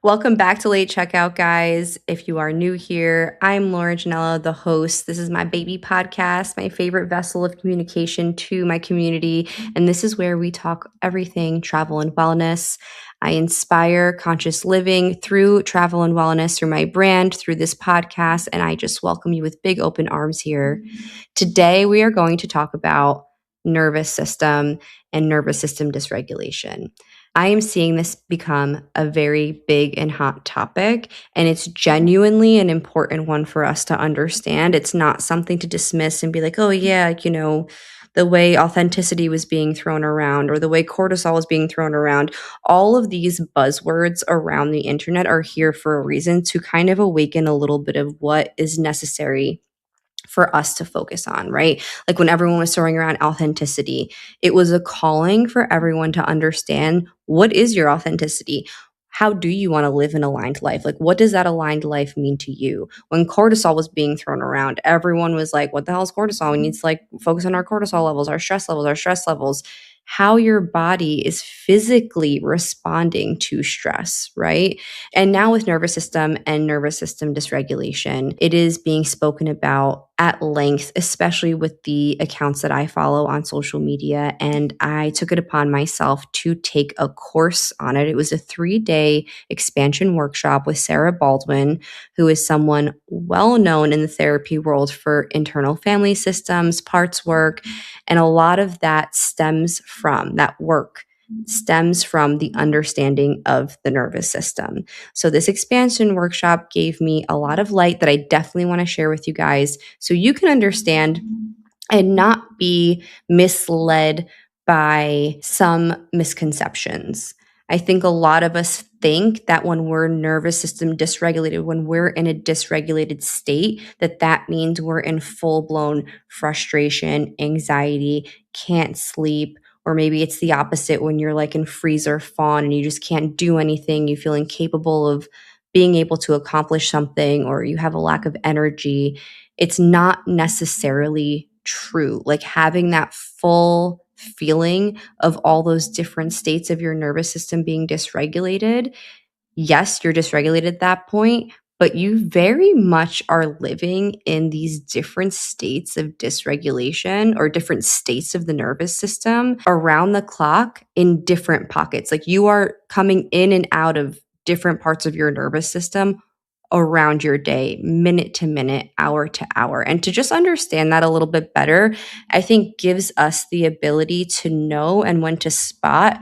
Welcome back to Late Checkout, guys. If you are new here, I'm Janela, the host. This is my baby podcast, my favorite vessel of communication to my community. And this is where we talk everything travel and wellness. I inspire conscious living through travel and wellness, through my brand, through this podcast. And I just welcome you with big open arms here. Today, we are going to talk about nervous system and nervous system dysregulation. I am seeing this become a very big and hot topic, and it's genuinely an important one for us to understand. It's not something to dismiss and be like, oh, yeah, the way authenticity was being thrown around or the way cortisol was being thrown around. All of these buzzwords around the internet are here for a reason to kind of awaken a little bit of what is necessary for us to focus on, right? Like when everyone was throwing around authenticity, it was a calling for everyone to understand, what is your authenticity? How do you want to live an aligned life? Like, what does that aligned life mean to you? When cortisol was being thrown around, everyone was like, what the hell is cortisol? We need to focus on our cortisol levels, our stress levels, how your body is physically responding to stress, right? And now with nervous system and nervous system dysregulation, it is being spoken about at length, especially with the accounts that I follow on social media. And I took it upon myself to take a course on it. It was a 3-day expansion workshop with Sarah Baldwin, who is someone well known in the therapy world for internal family systems, parts work. And a lot of that stems from the understanding of the nervous system. So this expansion workshop gave me a lot of light that I definitely want to share with you guys so you can understand and not be misled by some misconceptions. I think a lot of us think that when we're nervous system dysregulated, when we're in a dysregulated state, that means we're in full-blown frustration, anxiety, can't sleep, or maybe it's the opposite when you're like in freeze or fawn and you just can't do anything, you feel incapable of being able to accomplish something, or you have a lack of energy. It's not necessarily true. Like having that full feeling of all those different states of your nervous system being dysregulated. Yes, you're dysregulated at that point, but you very much are living in these different states of dysregulation or different states of the nervous system around the clock in different pockets. Like you are coming in and out of different parts of your nervous system around your day, minute to minute, hour to hour. And to just understand that a little bit better, I think gives us the ability to know and when to spot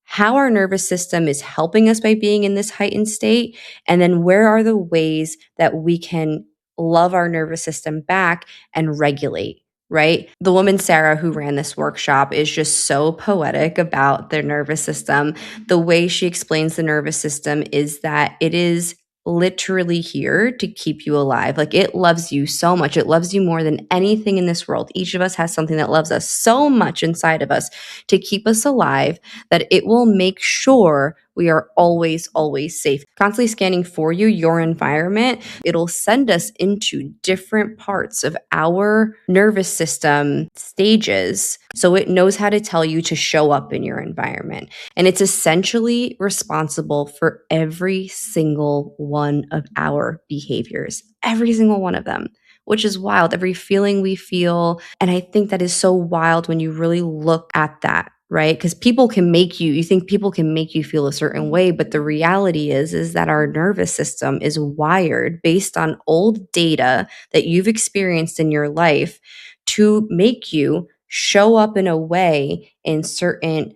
how our nervous system is helping us by being in this heightened state. And then where are the ways that we can love our nervous system back and regulate, right? The woman, Sarah, who ran this workshop is just so poetic about their nervous system. The way she explains the nervous system is that it is literally here to keep you alive. Like it loves you so much. It loves you more than anything in this world. Each of us has something that loves us so much inside of us to keep us alive that it will make sure we are always, always safe. Constantly scanning for you, your environment, it'll send us into different parts of our nervous system stages. So it knows how to tell you to show up in your environment. And it's essentially responsible for every single one of our behaviors, every single one of them, which is wild. Every feeling we feel. And I think that is so wild when you really look at that, right? Because you think people can make you feel a certain way, but the reality is that our nervous system is wired based on old data that you've experienced in your life to make you show up in a way in certain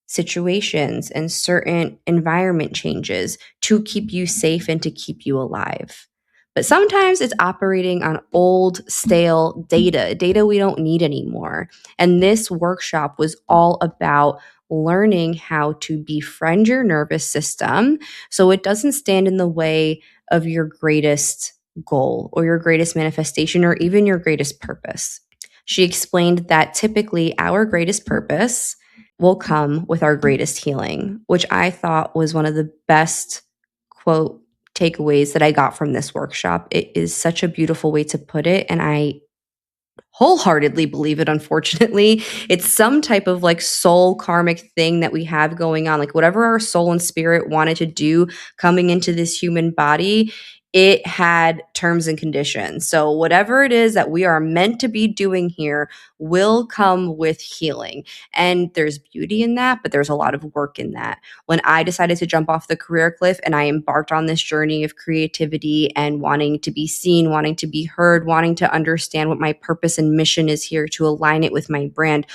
situations and certain environment changes to keep you safe and to keep you alive. But sometimes it's operating on old, stale data we don't need anymore. And this workshop was all about learning how to befriend your nervous system so it doesn't stand in the way of your greatest goal or your greatest manifestation or even your greatest purpose. She explained that typically our greatest purpose will come with our greatest healing, which I thought was one of the best quote takeaways that I got from this workshop. It is such a beautiful way to put it. And I wholeheartedly believe it, unfortunately. It's some type of like soul karmic thing that we have going on. Like whatever our soul and spirit wanted to do coming into this human body, it had terms and conditions. So whatever it is that we are meant to be doing here will come with healing. And there's beauty in that, but there's a lot of work in that. When I decided to jump off the career cliff and I embarked on this journey of creativity and wanting to be seen, wanting to be heard, wanting to understand what my purpose and mission is here to align it with my brand,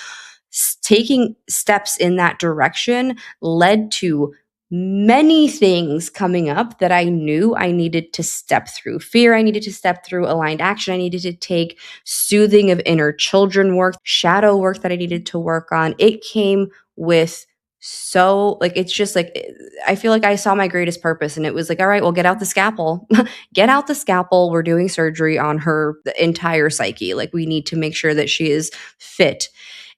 taking steps in that direction led to many things coming up that I knew I needed to step through. Fear I needed to step through, aligned action I needed to take, soothing of inner children work, shadow work that I needed to work on. It came with so like it's just like I feel like I saw my greatest purpose and it was like, all right, well, get out the scalpel. Get out the scalpel. We're doing surgery on her entire psyche. Like we need to make sure that she is fit.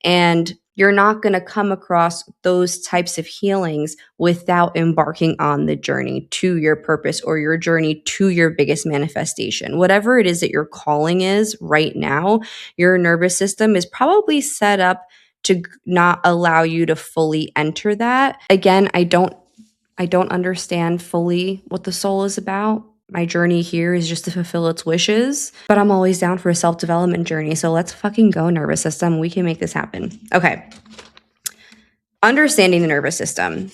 And you're not going to come across those types of healings without embarking on the journey to your purpose or your journey to your biggest manifestation. Whatever it is that your calling is right now, your nervous system is probably set up to not allow you to fully enter that. Again, I don't understand fully what the soul is about. My journey here is just to fulfill its wishes, but I'm always down for a self-development journey. So let's fucking go, nervous system. We can make this happen. Okay. Understanding the nervous system.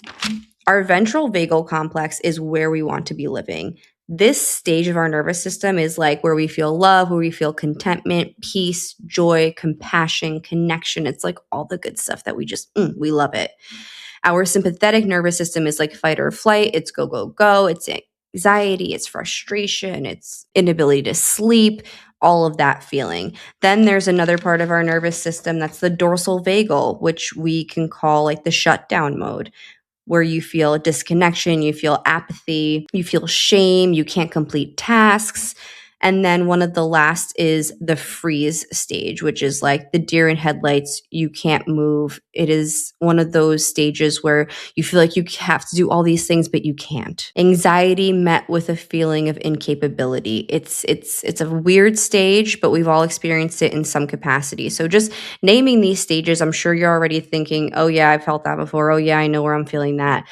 Our ventral vagal complex is where we want to be living. This stage of our nervous system is like where we feel love, where we feel contentment, peace, joy, compassion, connection. It's like all the good stuff that we love it. Our sympathetic nervous system is like fight or flight. It's go, go, go. It's anxiety. It's frustration. It's inability to sleep, all of that feeling. Then there's another part of our nervous system that's the dorsal vagal, which we can call like the shutdown mode, where you feel disconnection, you feel apathy, you feel shame, you can't complete tasks. And then one of the last is the freeze stage, which is like the deer in headlights. You can't move. It is one of those stages where you feel like you have to do all these things, but you can't. Anxiety met with a feeling of incapability. It's a weird stage, but we've all experienced it in some capacity. So just naming these stages, I'm sure you're already thinking, oh yeah, I've felt that before. Oh yeah, I know where I'm feeling that.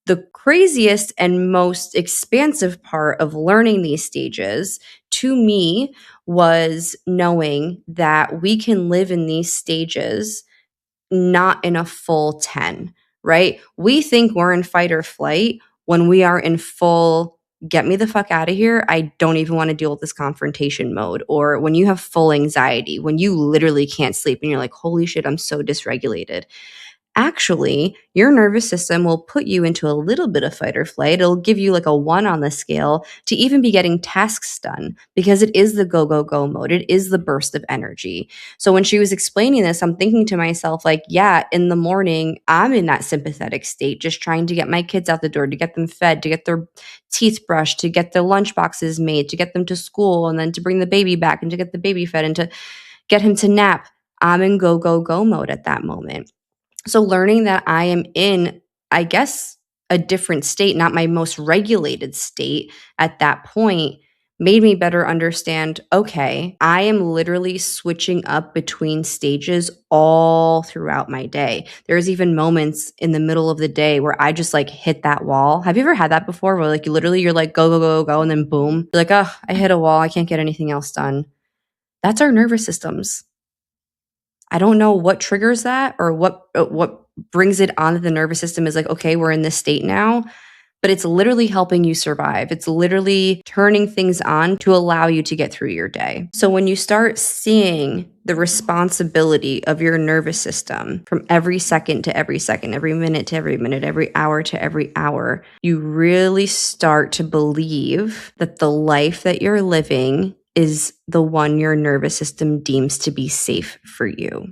The craziest and most expansive part of learning these stages to me was knowing that we can live in these stages not in a full 10, right? We think we're in fight or flight when we are in full get me the fuck out of here. I don't even want to deal with this confrontation mode. Or when you have full anxiety, when you literally can't sleep and you're like, holy shit, I'm so dysregulated. Actually, your nervous system will put you into a little bit of fight or flight. It'll give you like a 1 on the scale to even be getting tasks done because it is the go, go, go mode. It is the burst of energy. So when she was explaining this, I'm thinking to myself, like, yeah, in the morning, I'm in that sympathetic state, just trying to get my kids out the door, to get them fed, to get their teeth brushed, to get their lunch boxes made, to get them to school, and then to bring the baby back and to get the baby fed and to get him to nap. I'm in go, go, go mode at that moment. So learning that I am in, I guess, a different state, not my most regulated state at that point, made me better understand, okay, I am literally switching up between stages all throughout my day. There's even moments in the middle of the day where I just like hit that wall. Have you ever had that before where like you're like go, go, go, go, and then boom, you're like, oh, I hit a wall. I can't get anything else done. That's our nervous systems. I don't know what triggers that or what brings it onto the nervous system is like, okay, we're in this state now, but it's literally helping you survive. It's literally turning things on to allow you to get through your day. So when you start seeing the responsibility of your nervous system from every second to every second, every minute to every minute, every hour to every hour, you really start to believe that the life that you're living is the one your nervous system deems to be safe for you.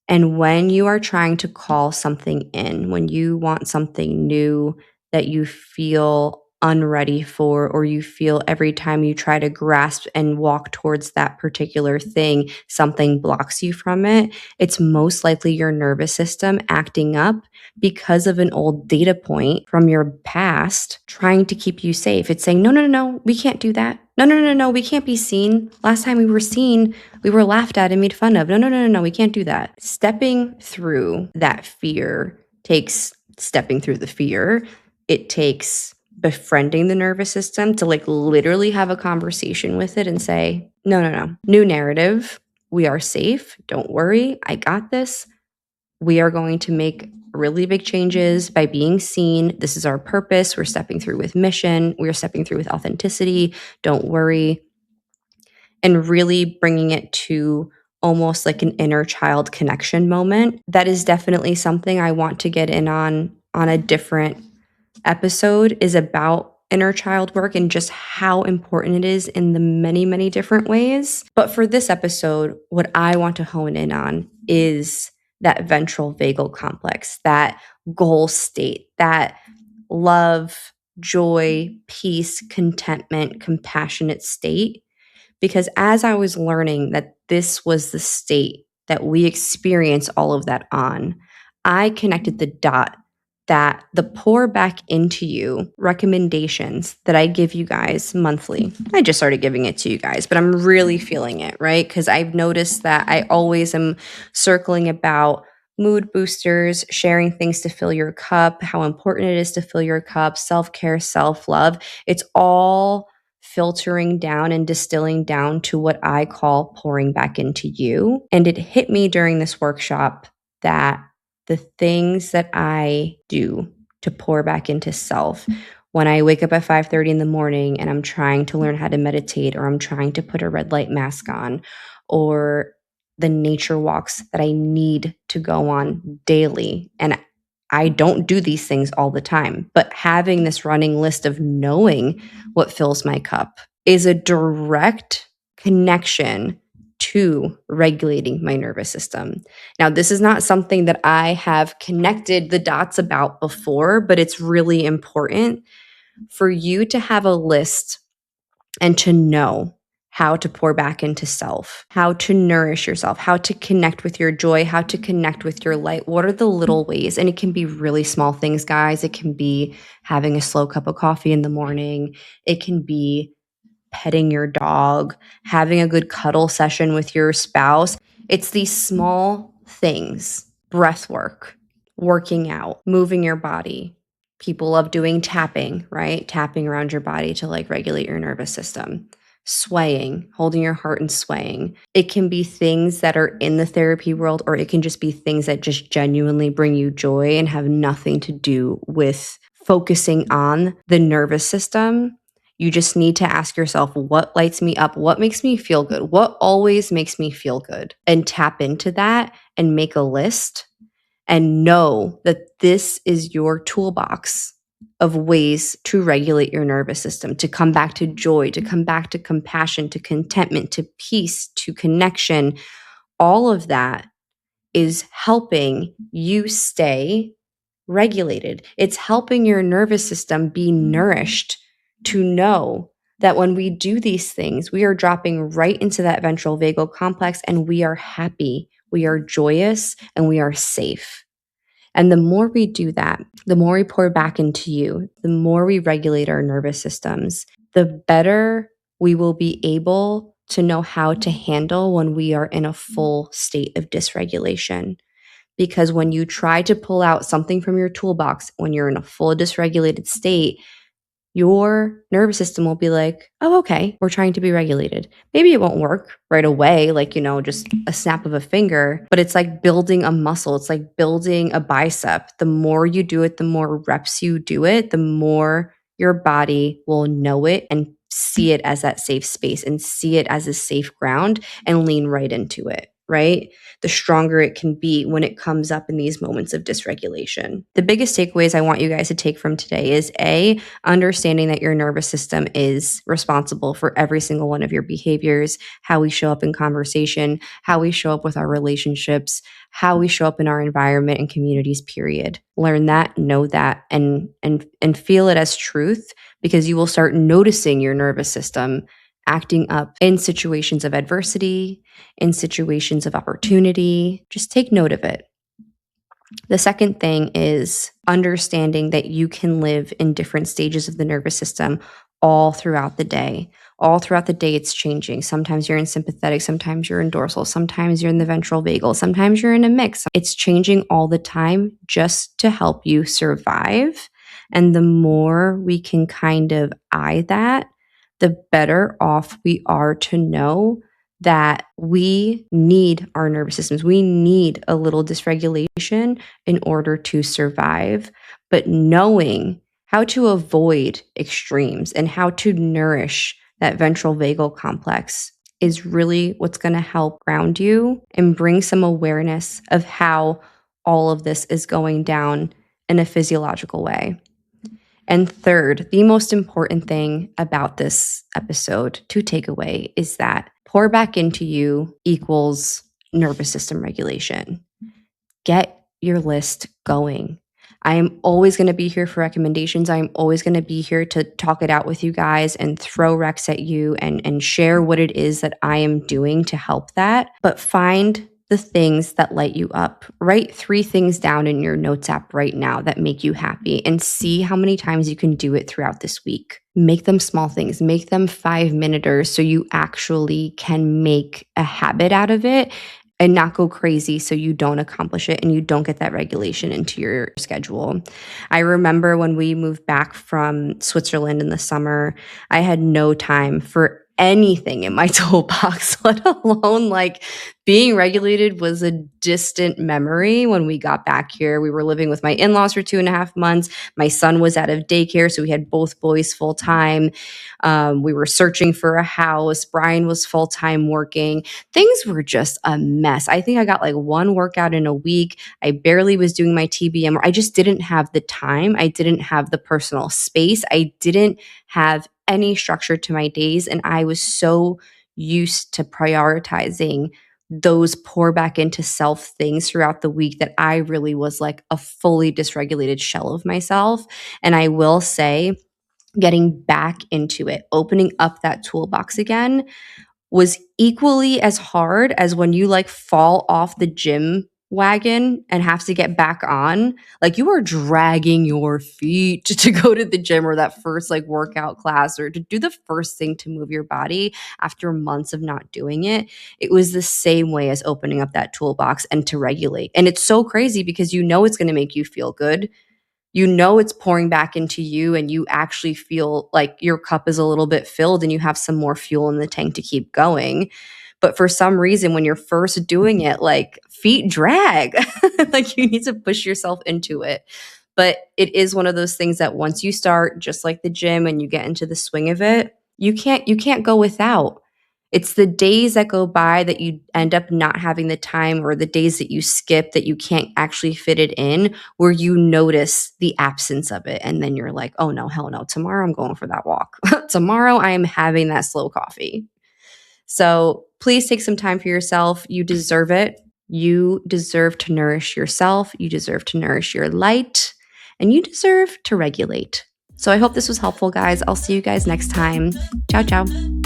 And when you are trying to call something in, when you want something new that you feel unready for, or you feel every time you try to grasp and walk towards that particular thing, something blocks you from it, it's most likely your nervous system acting up because of an old data point from your past trying to keep you safe. It's saying, no, no, no, no, we can't do that. No, no, no, no, no, we can't be seen. Last time we were seen, we were laughed at and made fun of. No, no, no, no, no, we can't do that. Stepping through that fear takes stepping through the fear. It takes befriending the nervous system to like literally have a conversation with it and say, no, no, no, new narrative. We are safe. Don't worry. I got this. We are going to make really big changes by being seen. This is our purpose. We're stepping through with mission. We're stepping through with authenticity. Don't worry. And really bringing it to almost like an inner child connection moment. That is definitely something I want to get in on a different episode, is about inner child work and just how important it is in the many, many different ways. But for this episode, what I want to hone in on is that ventral vagal complex, that goal state, that love, joy, peace, contentment, compassionate state. Because as I was learning that this was the state that we experience all of that on, I connected the dot that the pour back into you recommendations that I give you guys monthly. I just started giving it to you guys, but I'm really feeling it, right? Because I've noticed that I always am circling about mood boosters, sharing things to fill your cup, how important it is to fill your cup, self-care, self-love. It's all filtering down and distilling down to what I call pouring back into you. And it hit me during this workshop that the things that I do to pour back into self, when I wake up at 5:30 in the morning and I'm trying to learn how to meditate, or I'm trying to put a red light mask on, or the nature walks that I need to go on daily. And I don't do these things all the time, but having this running list of knowing what fills my cup is a direct connection to regulating my nervous system. Now, this is not something that I have connected the dots about before, but it's really important for you to have a list and to know how to pour back into self, how to nourish yourself, how to connect with your joy, how to connect with your light. What are the little ways? And it can be really small things, guys. It can be having a slow cup of coffee in the morning. It can be petting your dog, having a good cuddle session with your spouse. It's these small things, breath work, working out, moving your body. People love doing tapping, right? Tapping around your body to like regulate your nervous system. Swaying, holding your heart and swaying. It can be things that are in the therapy world, or it can just be things that just genuinely bring you joy and have nothing to do with focusing on the nervous system. You just need to ask yourself, what lights me up? What makes me feel good? What always makes me feel good? And tap into that and make a list and know that this is your toolbox of ways to regulate your nervous system, to come back to joy, to come back to compassion, to contentment, to peace, to connection. All of that is helping you stay regulated. It's helping your nervous system be nourished to know that when we do these things, we are dropping right into that ventral vagal complex and we are happy, we are joyous, and we are safe. And the more we do that, the more we pour back into you, the more we regulate our nervous systems, the better we will be able to know how to handle when we are in a full state of dysregulation. Because when you try to pull out something from your toolbox when you're in a full dysregulated state, your nervous system will be like, oh, okay, we're trying to be regulated. Maybe it won't work right away, like, just a snap of a finger, but it's like building a muscle. It's like building a bicep. The more you do it, the more reps you do it, the more your body will know it and see it as that safe space and see it as a safe ground and lean right into it. right, the stronger it can be when it comes up in these moments of dysregulation. The biggest takeaways I want you guys to take from today is A, understanding that your nervous system is responsible for every single one of your behaviors, how we show up in conversation, how we show up with our relationships, how we show up in our environment and communities, period. Learn that, know that, and feel it as truth, because you will start noticing your nervous system acting up in situations of adversity, in situations of opportunity. Just take note of it. The second thing is understanding that you can live in different stages of the nervous system all throughout the day. All throughout the day, it's changing. Sometimes you're in sympathetic, sometimes you're in dorsal, sometimes you're in the ventral vagal, sometimes you're in a mix. It's changing all the time just to help you survive. And the more we can kind of eye that, the better off we are to know that we need our nervous systems. We need a little dysregulation in order to survive. But knowing how to avoid extremes and how to nourish that ventral vagal complex is really what's going to help ground you and bring some awareness of how all of this is going down in a physiological way. And third, the most important thing about this episode to take away is that pour back into you equals nervous system regulation. Get your list going. I am always going to be here for recommendations. I'm always going to be here to talk it out with you guys and throw recs at you and share what it is that I am doing to help that. But find the things that light you up. Write 3 things down in your notes app right now that make you happy and see how many times you can do it throughout this week. Make them small things, make them 5-minuters so you actually can make a habit out of it and not go crazy so you don't accomplish it and you don't get that regulation into your schedule. I remember when we moved back from Switzerland in the summer, I had no time for anything in my toolbox, let alone like being regulated was a distant memory when we got back here. We were living with my in-laws for 2.5 months. My son was out of daycare, so we had both boys full time. We were searching for a house. Brian was full-time working. Things were just a mess. I think I got like 1 workout in a week. I barely was doing my TBM. I just didn't have the time. I didn't have the personal space. I didn't have any structure to my days. And I was so used to prioritizing those pour back into self things throughout the week that I really was like a fully dysregulated shell of myself. And I will say, getting back into it, opening up that toolbox again was equally as hard as when you like fall off the gym wagon and have to get back on. Like you are dragging your feet to go to the gym or that first like workout class or to do the first thing to move your body after months of not doing it. It was the same way as opening up that toolbox and to regulate. And it's so crazy because you know it's going to make you feel good. You know it's pouring back into you and you actually feel like your cup is a little bit filled and you have some more fuel in the tank to keep going. But for some reason, when you're first doing it, like feet drag, like you need to push yourself into it. But it is one of those things that once you start, just like the gym, and you get into the swing of it, you can't go without. It's the days that go by that you end up not having the time, or the days that you skip that you can't actually fit it in, where you notice the absence of it. And then you're like, oh no, hell no. Tomorrow I'm going for that walk. Tomorrow I am having that slow coffee. So please take some time for yourself. You deserve it. You deserve to nourish yourself. You deserve to nourish your light, and you deserve to regulate. So I hope this was helpful, guys. I'll see you guys next time. Ciao, ciao.